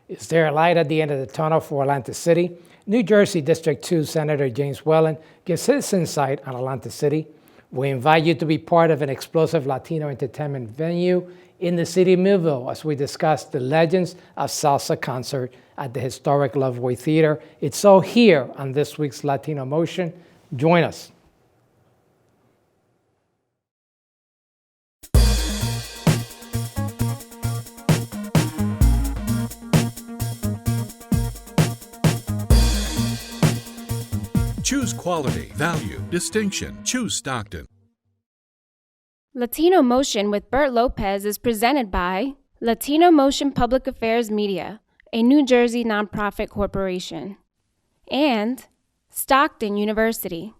Is there a light at the end of the tunnel for Atlantic City? New Jersey District 2 Senator James Whelan gives his insight on Atlantic City. We invite you to be part of an explosive Latino entertainment venue in the city of Millville as we discuss the Legends of Salsa concert at the historic Loveway Theater. It's all here on this week's Latino Motion. Join us. Choose quality, value, distinction. Choose Stockton. Latino Motion with Bert Lopez is presented by Latino Motion Public Affairs Media, a New Jersey nonprofit corporation, and Stockton University.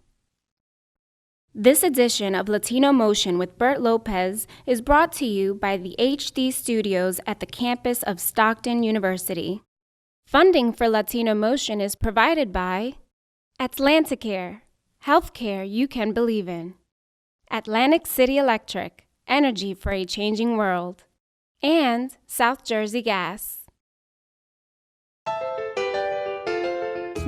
This edition of Latino Motion with Bert Lopez is brought to you by the HD Studios at the campus of Stockton University. Funding for Latino Motion is provided by Atlanticare, healthcare you can believe in. Atlantic City Electric, energy for a changing world. And South Jersey Gas.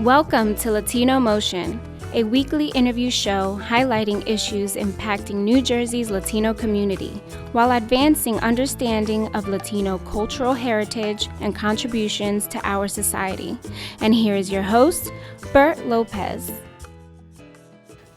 Welcome to Latino Motion, a weekly interview show highlighting issues impacting New Jersey's Latino community while advancing understanding of Latino cultural heritage and contributions to our society. And here is your host, Bert Lopez.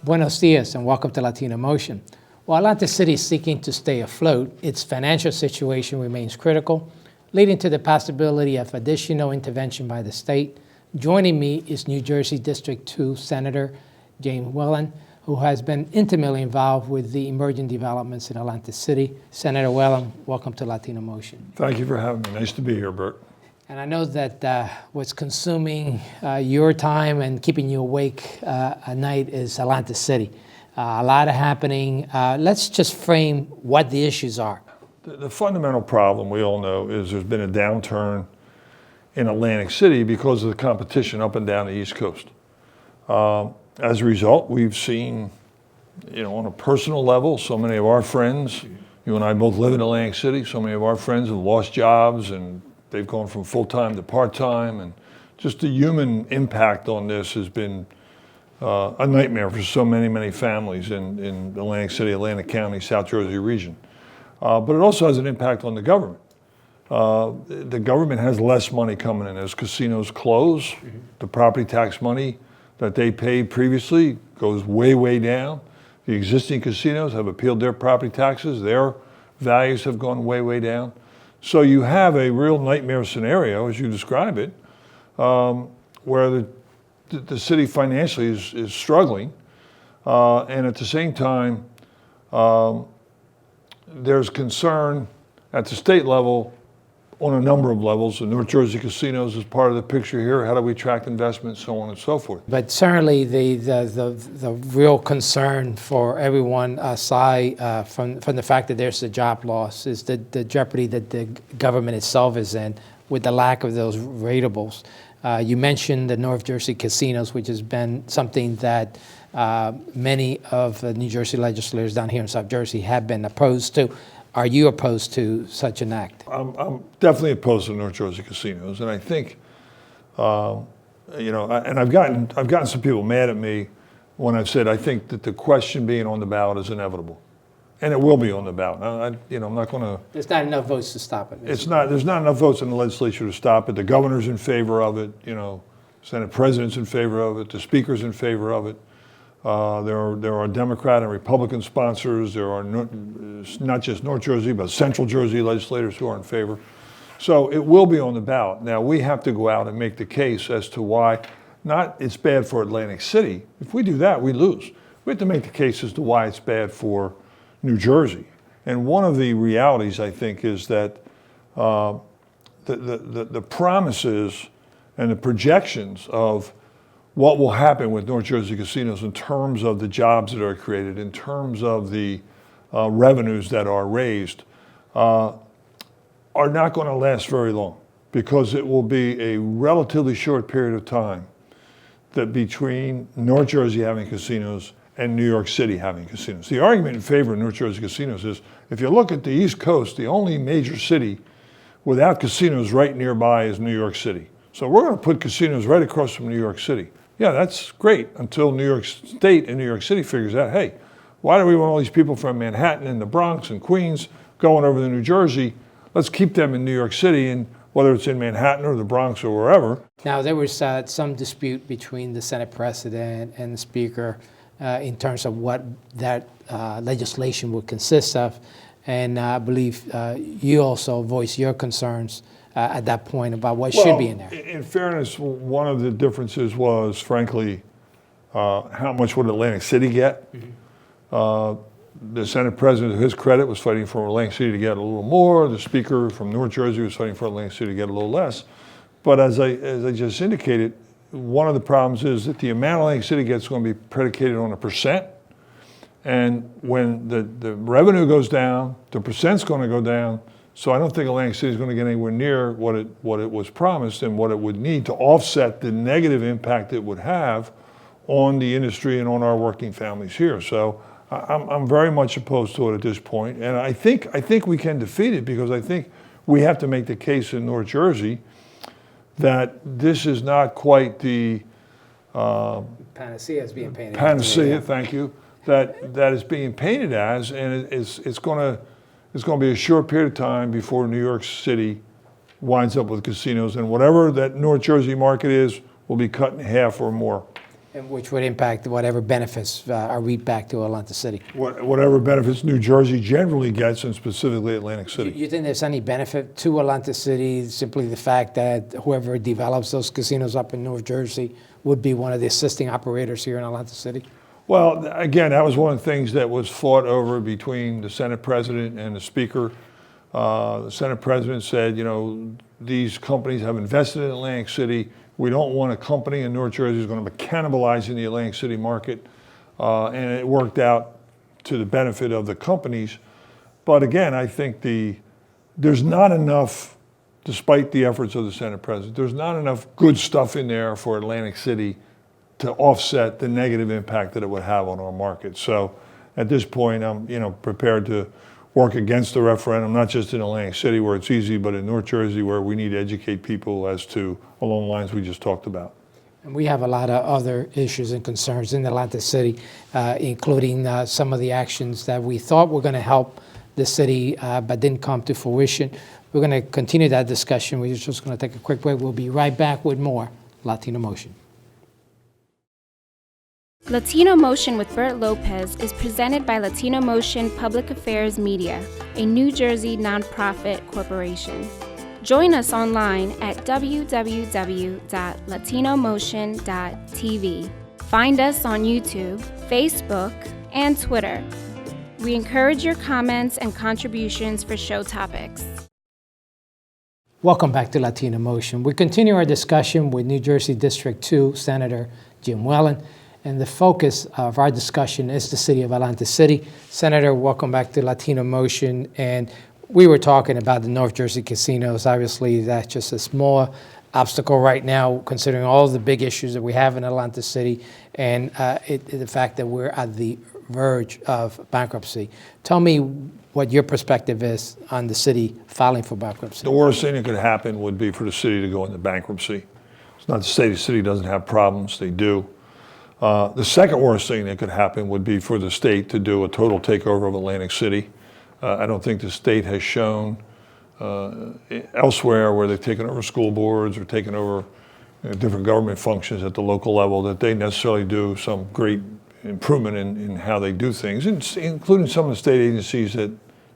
Buenos dias and welcome to Latino Motion. While Atlantic City is seeking to stay afloat, its financial situation remains critical, leading to the possibility of additional intervention by the state. Joining me is New Jersey District 2 Senator James Whelan, who has been intimately involved with the emerging developments in Atlantic City. Senator Whelan, welcome to Latino Motion. Thank you for having me. Nice to be here, Bert. And I know that what's consuming your time and keeping you awake at night is Atlantic City. A lot of happening. Let's just frame what the issues are. The fundamental problem we all know is there's been a downturn in Atlantic City because of the competition up and down the East Coast. As a result, we've seen, on a personal level, so many of our friends, you and I both live in Atlantic City, so many of our friends have lost jobs and they've gone from full-time to part-time, and just the human impact on this has been a nightmare for so many families in Atlantic City, Atlantic County, South Jersey region. But it also has an impact on the government. The government has less money coming in. As casinos close, the property tax money that they paid previously goes way down. The existing casinos have appealed their property taxes. Their values have gone way down. So you have a real nightmare scenario, as you describe it, where the city financially is struggling. And at the same time, there's concern at the state level on a number of levels. The North Jersey casinos is part of the picture here. How do we attract investment, so on and so forth. But certainly the real concern for everyone aside from the fact that there's a job loss is the jeopardy that the government itself is in with the lack of those ratables. You mentioned the North Jersey casinos, which has been something that many of the New Jersey legislators down here in South Jersey have been opposed to. Are you opposed to such an act? I'm definitely opposed to North Jersey casinos, and I think, and I've gotten some people mad at me when I've said I think that the question being on the ballot is inevitable, and it will be on the ballot. I'm not going to. There's not enough votes to stop it. There's not enough votes in the legislature to stop it. The governor's in favor of it. Senate president's in favor of it. The speaker's in favor of it. There are Democrat and Republican sponsors. There are not just North Jersey, but Central Jersey legislators who are in favor. So it will be on the ballot. Now, we have to go out and make the case as to why, not it's bad for Atlantic City. If we do that, we lose. We have to make the case as to why it's bad for New Jersey. And one of the realities, I think, is that the promises and the projections of what will happen with North Jersey casinos in terms of the jobs that are created, in terms of the revenues that are raised, are not going to last very long, because it will be a relatively short period of time that between North Jersey having casinos and New York City having casinos. The argument in favor of North Jersey casinos is, if you look at the East Coast, the only major city without casinos right nearby is New York City. So we're going to put casinos right across from New York City. Yeah, that's great until New York State and New York City figures out, hey, why do we want all these people from Manhattan and the Bronx and Queens going over to New Jersey? Let's keep them in New York City, and whether it's in Manhattan or the Bronx or wherever. Now, there was some dispute between the Senate President and the Speaker in terms of what that legislation would consist of. And I believe you also voiced your concerns at that point about what should be in there. In fairness, one of the differences was, frankly, how much would Atlantic City get? The Senate President, to his credit, was fighting for Atlantic City to get a little more. The Speaker from North Jersey was fighting for Atlantic City to get a little less. But as I just indicated, one of the problems is that the amount Atlantic City gets is going to be predicated on a percent. And when the revenue goes down, the percent's going to go down. So I don't think Atlantic City is going to get anywhere near what it was promised and what it would need to offset the negative impact it would have on the industry and on our working families here. So I'm very much opposed to it at this point. And I think we can defeat it, because I think we have to make the case in North Jersey that this is not quite the Panacea is being painted. Panacea, thank you. That is being painted as, and it's going to be a short period of time before New York City winds up with casinos, and whatever that North Jersey market is will be cut in half or more. And which would impact whatever benefits are reaped back to Atlantic City. Whatever benefits New Jersey generally gets, and specifically Atlantic City. You think there's any benefit to Atlantic City, simply the fact that whoever develops those casinos up in North Jersey would be one of the assisting operators here in Atlantic City? Well, again, that was one of the things that was fought over between the Senate President and the Speaker. The Senate President said, these companies have invested in Atlantic City. We don't want a company in North Jersey who's going to be cannibalizing the Atlantic City market. And it worked out to the benefit of the companies. But again, I think there's not enough, despite the efforts of the Senate President, there's not enough good stuff in there for Atlantic City to offset the negative impact that it would have on our market. So at this point, I'm prepared to work against the referendum, not just in Atlantic City where it's easy, but in North Jersey where we need to educate people as to along the lines we just talked about. And we have a lot of other issues and concerns in Atlantic City, including some of the actions that we thought were going to help the city, but didn't come to fruition. We're going to continue that discussion. We're just going to take a quick break. We'll be right back with more Latino Motion. Latino Motion with Bert Lopez is presented by Latino Motion Public Affairs Media, a New Jersey nonprofit corporation. Join us online at www.latinomotion.tv. Find us on YouTube, Facebook, and Twitter. We encourage your comments and contributions for show topics. Welcome back to Latino Motion. We continue our discussion with New Jersey District 2 Senator Jim Whelan. And the focus of our discussion is the city of Atlantic City. Senator, welcome back to Latino Motion. And we were talking about the North Jersey casinos. Obviously, that's just a small obstacle right now, considering all the big issues that we have in Atlantic City and the fact that we're at the verge of bankruptcy. Tell me what your perspective is on the city filing for bankruptcy. The worst thing that could happen would be for the city to go into bankruptcy. It's not to say the city doesn't have problems, they do. The second worst thing that could happen would be for the state to do a total takeover of Atlantic City. I don't think the state has shown elsewhere where they've taken over school boards or taken over different government functions at the local level that they necessarily do some great improvement in how they do things, including some of the state agencies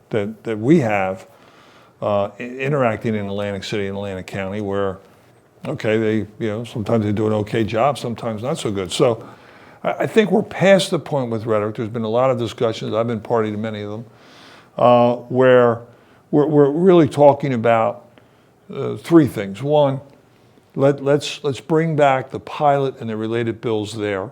that we have interacting in Atlantic City and Atlantic County, where okay, sometimes they do an okay job, sometimes not so good. So I think we're past the point with rhetoric. There's been a lot of discussions, I've been party to many of them, where we're really talking about three things. One, let's bring back the pilot and the related bills there.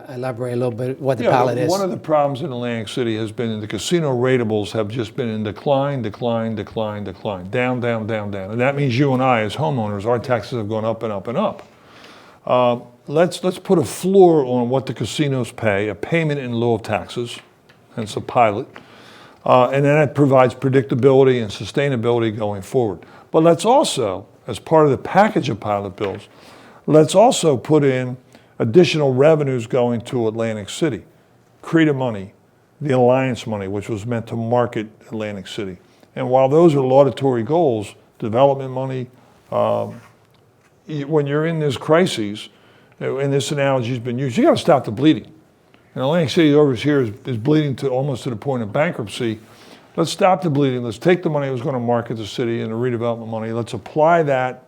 Elaborate a little bit what the pilot is. One of the problems in Atlantic City has been the casino ratables have just been in decline, down. And that means you and I as homeowners, our taxes have gone up and up and up. Let's put a floor on what the casinos pay, a payment in lieu of taxes, hence a pilot. And then it provides predictability and sustainability going forward. But let's also, as part of the package of pilot bills, let's also put in additional revenues going to Atlantic City. CREDA money, the Alliance money, which was meant to market Atlantic City. And while those are laudatory goals, development money, when you're in this crisis, and this analogy has been used, you got to stop the bleeding. And Atlantic City over here is bleeding to almost to the point of bankruptcy. Let's stop the bleeding. Let's take the money that was going to market the city and the redevelopment money. Let's apply that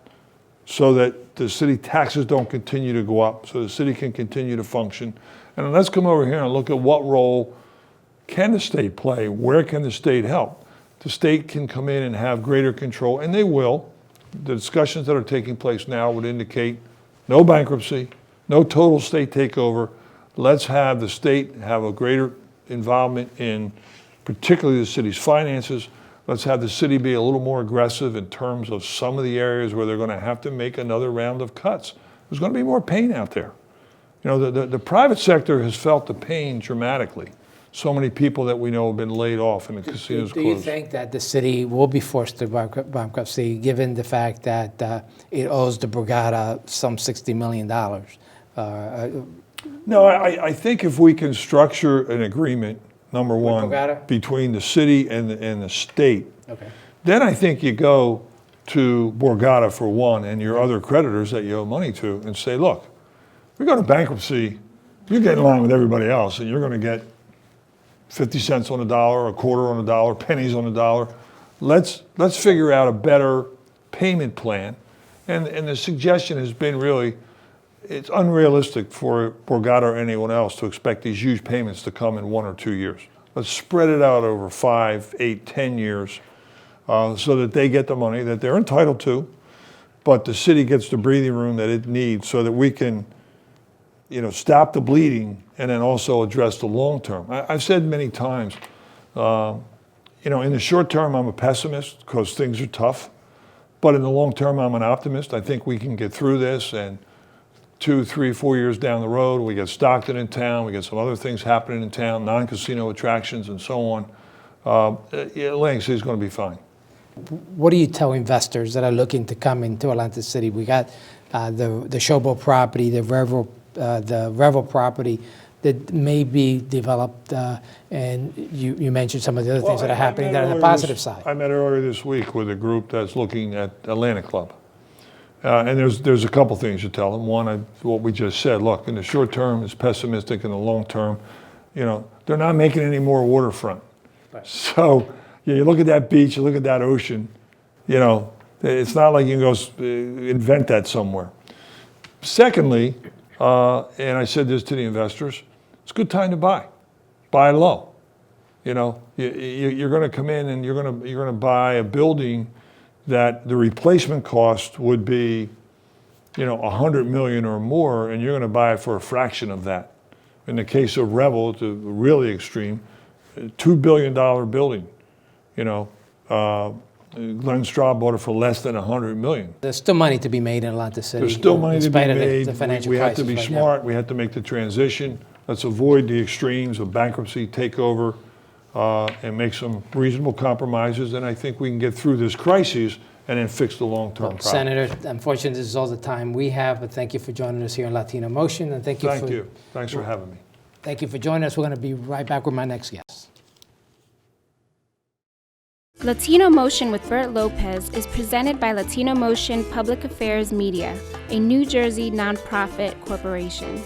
so that the city taxes don't continue to go up, so the city can continue to function. And let's come over here and look at what role can the state play? Where can the state help? The state can come in and have greater control, and they will. The discussions that are taking place now would indicate no bankruptcy, no total state takeover. Let's have the state have a greater involvement in particularly the city's finances. Let's have the city be a little more aggressive in terms of some of the areas where they're going to have to make another round of cuts. There's going to be more pain out there. You know, the private sector has felt the pain dramatically. So many people that we know have been laid off and the casinos Do you closed. think that the city will be forced to bankruptcy, given the fact that it owes the Borgata some $60 million? No, I think if we can structure an agreement, number one, Borgata? between the city and the state, Okay. then I think you go to Borgata for one and your other creditors that you owe money to and say, look, we go to bankruptcy, you get in line with everybody else and you're going to get 50 cents on the dollar, a quarter on the dollar, pennies on the dollar. Let's figure out a better payment plan. And the suggestion has been really, it's unrealistic for Borgata or anyone else to expect these huge payments to come in 1 or 2 years. Let's spread it out over 5, 8, 10 years so that they get the money that they're entitled to, but the city gets the breathing room that it needs so that we can, you know, stop the bleeding and then also address the long term. I've said many times, you know, in the short term, I'm a pessimist because things are tough, but in the long term, I'm an optimist. I think we can get through this, and 2, 3, 4 years down the road, we get Stockton in town, we get some other things happening in town, non-casino attractions and so on. Atlantic City is going to be fine. What do you tell investors that are looking to come into Atlantic City? We got the Showboat property, the Revel property that may be developed, and you mentioned some of the other things that are happening that are on the positive side. I met earlier this week with a group that's looking at Atlantic Club. And there's a couple things to tell them. One, what we just said, look, in the short term, it's pessimistic. In the long term, you know, they're not making any more waterfront. Right. So you look at that beach, you look at that ocean, you know, it's not like you can go invent that somewhere. Secondly, and I said this to the investors, it's a good time to buy. Buy low. You know, you're going to come in and you're going to buy a building that the replacement cost would be, you know, $100 million or more, and you're going to buy it for a fraction of that. In the case of Revel, it's a really extreme, $2 billion building. You know, Glenn Straub bought it for less than $100 million. There's still money to be made in Atlantic City. There's still money to be made. The financial we have to crisis be right smart. now. We have to make the transition. Let's avoid the extremes of bankruptcy, takeover, and make some reasonable compromises. And I think we can get through this crisis and then fix the long-term problem. Senator, unfortunately, this is all the time we have, but thank you for joining us here in Latino Motion, and thank you. Thanks for having me. Thank you for joining us. We're going to be right back with my next guest. Latino Motion with Bert Lopez is presented by Latino Motion Public Affairs Media, a New Jersey nonprofit corporation.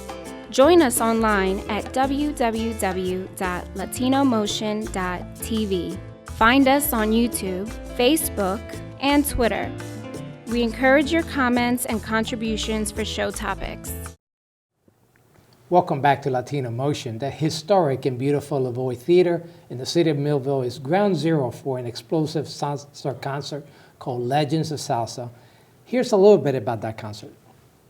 Join us online at www.latinomotion.tv. Find us on YouTube, Facebook, and Twitter. We encourage your comments and contributions for show topics. Welcome back to Latino Motion. The historic and beautiful Lavoie Theater in the city of Millville is ground zero for an explosive salsa concert called Legends of Salsa. Here's a little bit about that concert.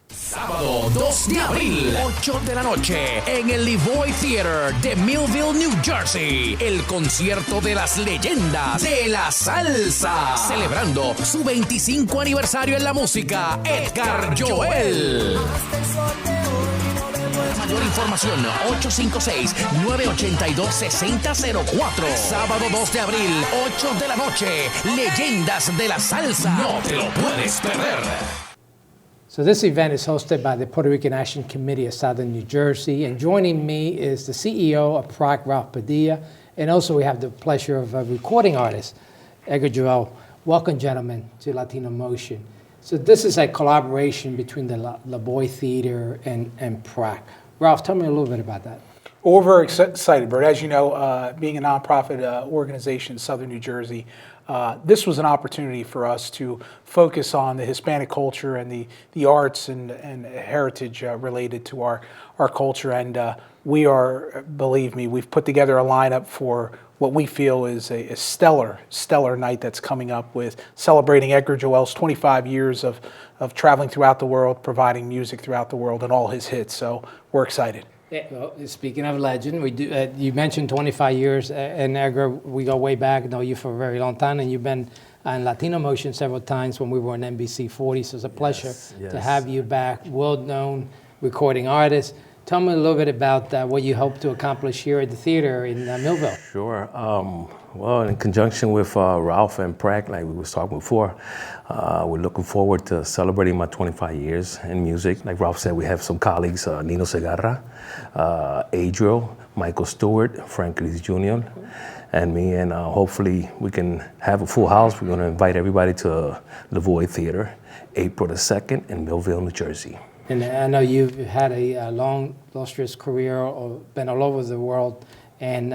Sábado 2 de abril, 8 de la noche, en el Lavoie Theater de Millville, New Jersey. El concierto de las leyendas de la salsa. Celebrando su 25 aniversario en la música, Edgar Joel. Mayor información 856-982-6004. Sábado 2 de abril, 8 de la noche. Leyendas de la salsa. No te lo puedes perder. So this event is hosted by the Puerto Rican Action Committee of Southern New Jersey, and joining me is the CEO of PROC, Ralph Padilla, and also we have the pleasure of a recording artist, Edgar Joel. Welcome, gentlemen, to Latino Motion. So this is a collaboration between the La Boy Theater and PROC. Ralph, tell me a little bit about that. Well, we're very excited, Bert. As you know, being a nonprofit organization in Southern New Jersey, this was an opportunity for us to focus on the Hispanic culture and the arts and heritage related to our culture. And we are, believe me, we've put together a lineup for what we feel is a stellar night that's coming up with celebrating Edgar Joel's 25 years of traveling throughout the world, providing music throughout the world, and all his hits. So we're excited. Yeah, well, speaking of legend, we do. You mentioned 25 years, and Edgar, we go way back. I know you for a very long time, and you've been on Latino Motion several times when we were on NBC 40. So it's a pleasure to have you back, world-known recording artist. Tell me a little bit about what you hope to accomplish here at the theater in Millville. Sure. Well, in conjunction with Ralph and PROC, like we was talking before, we're looking forward to celebrating my 25 years in music. Like Ralph said, we have some colleagues, Nino Segarra, Adriel, Michael Stewart, Frank Lee Jr., and me, and hopefully we can have a full house. We're going to invite everybody to the Void Theater, April the 2nd in Millville, New Jersey. And I know you've had a long, illustrious career, or been all over the world, and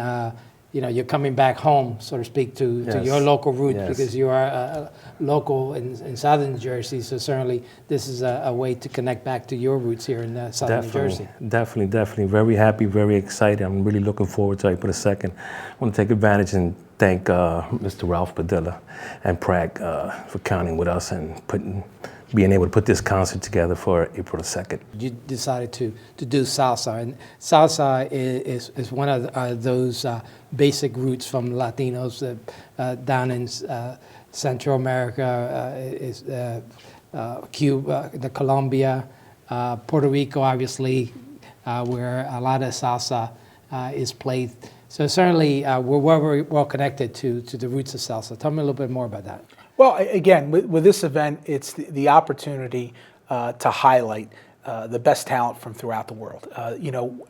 you're coming back home, so to speak, to your local roots, because you are local in Southern New Jersey. So certainly, this is a way to connect back to your roots here in Southern New Jersey. Definitely. Very happy, very excited. I'm really looking forward to April 2nd. I want to take advantage and thank Mr. Ralph Padilla and PROC for counting with us and being able to put this concert together for April 2nd. You decided to do salsa, and salsa is one of those basic roots from Latinos down in Central America, Cuba, Colombia, Puerto Rico, obviously, where a lot of salsa is played. So certainly, we're very well connected to the roots of salsa. Tell me a little bit more about that. Well, again, with this event, it's the opportunity to highlight the best talent from throughout the world.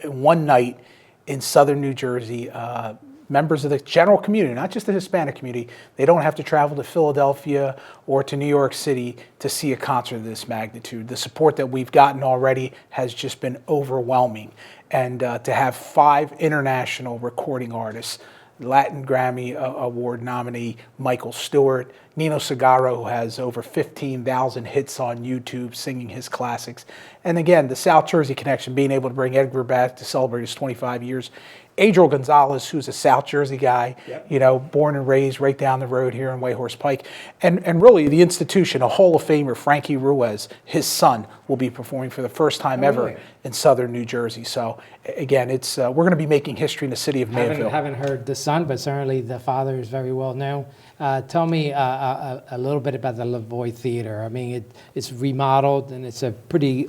One night in Southern New Jersey, members of the general community, not just the Hispanic community, they don't have to travel to Philadelphia or to New York City to see a concert of this magnitude. The support that we've gotten already has just been overwhelming. And to have 5 international recording artists, Latin Grammy Award nominee Michael Stewart, Nino Segarra, who has over 15,000 hits on YouTube singing his classics. And again, the South Jersey connection, being able to bring Edgar back to celebrate his 25 years. Adriel Gonzalez, who's a South Jersey guy, born and raised right down the road here in Wayhorse Pike. And really, the institution, a Hall of Famer, Frankie Ruiz, his son, will be performing for the first time ever in Southern New Jersey. So again, it's we're going to be making history in the city of Mayville. Haven't heard the son, but certainly the father is very well known. Tell me a little bit about the Lavoie Theater. I mean, it's remodeled, and it's a pretty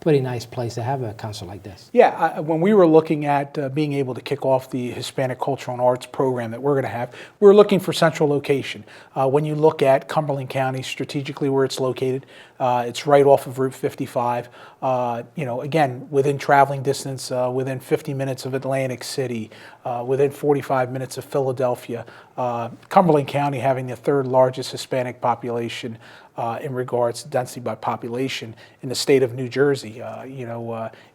nice place to have a concert like this. Yeah, when we were looking at being able to kick off the Hispanic Cultural and Arts program that we're going to have, we were looking for central location. When you look at Cumberland County, strategically where it's located, it's right off of Route 55. Again, within traveling distance, within 50 minutes of Atlantic City, within 45 minutes of Philadelphia. Cumberland County having the 3rd largest Hispanic population in regards to density by population in the state of New Jersey.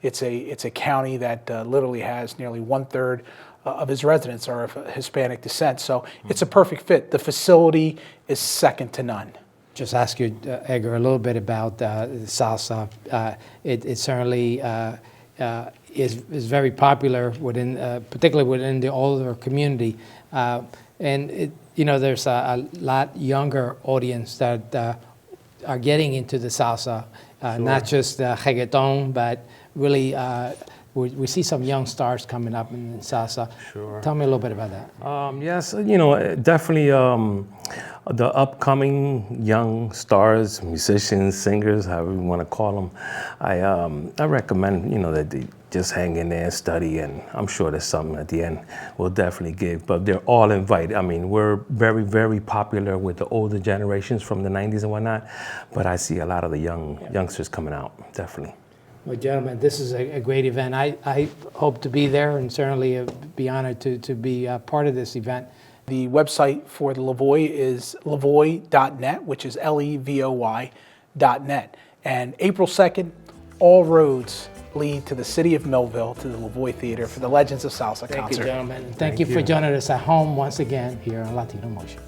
It's a county that literally has nearly 1/3 of his residents are of Hispanic descent. So it's a perfect fit. The facility is second to none. Just ask you, Edgar, a little bit about salsa. It certainly is very popular particularly within the older community, and there's a lot younger audience that are getting into the salsa, not just reggaeton, but really we see some young stars coming up in salsa. Sure. Tell me a little bit about that. Yes, definitely the upcoming young stars, musicians, singers, however you want to call them. I recommend, that they just hang in there and study, and I'm sure there's something at the end we'll definitely give. But they're all invited. I mean, we're very, very popular with the older generations from the 90s and whatnot, but I see a lot of the youngsters coming out, definitely. Well, gentlemen, this is a great event. I hope to be there and certainly be honored to be part of this event. The website for the Lavoy is lavoy.net, which is LEVOY.net. And April 2nd, all roads lead to the city of Millville, to the Lavoy Theater for the Legends of Salsa concert. Thank you, gentlemen. And thank you for joining us at home once again here on Latino Motion.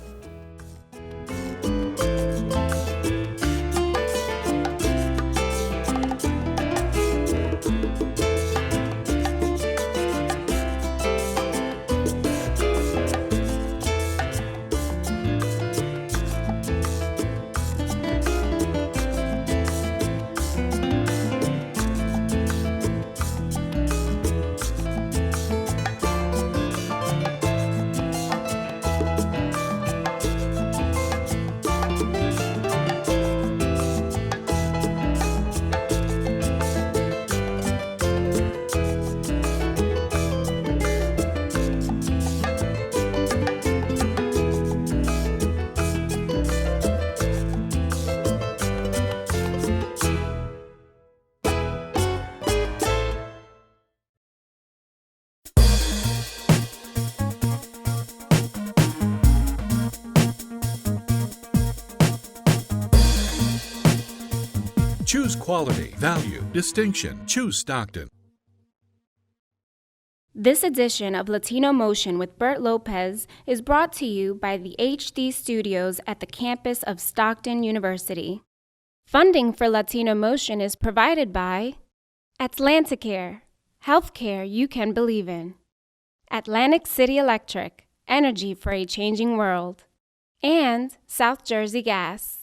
Choose quality, value, distinction. Choose Stockton. This edition of Latino Motion with Bert Lopez is brought to you by the HD Studios at the campus of Stockton University. Funding for Latino Motion is provided by Atlanticare, healthcare you can believe in. Atlantic City Electric, energy for a changing world. And South Jersey Gas.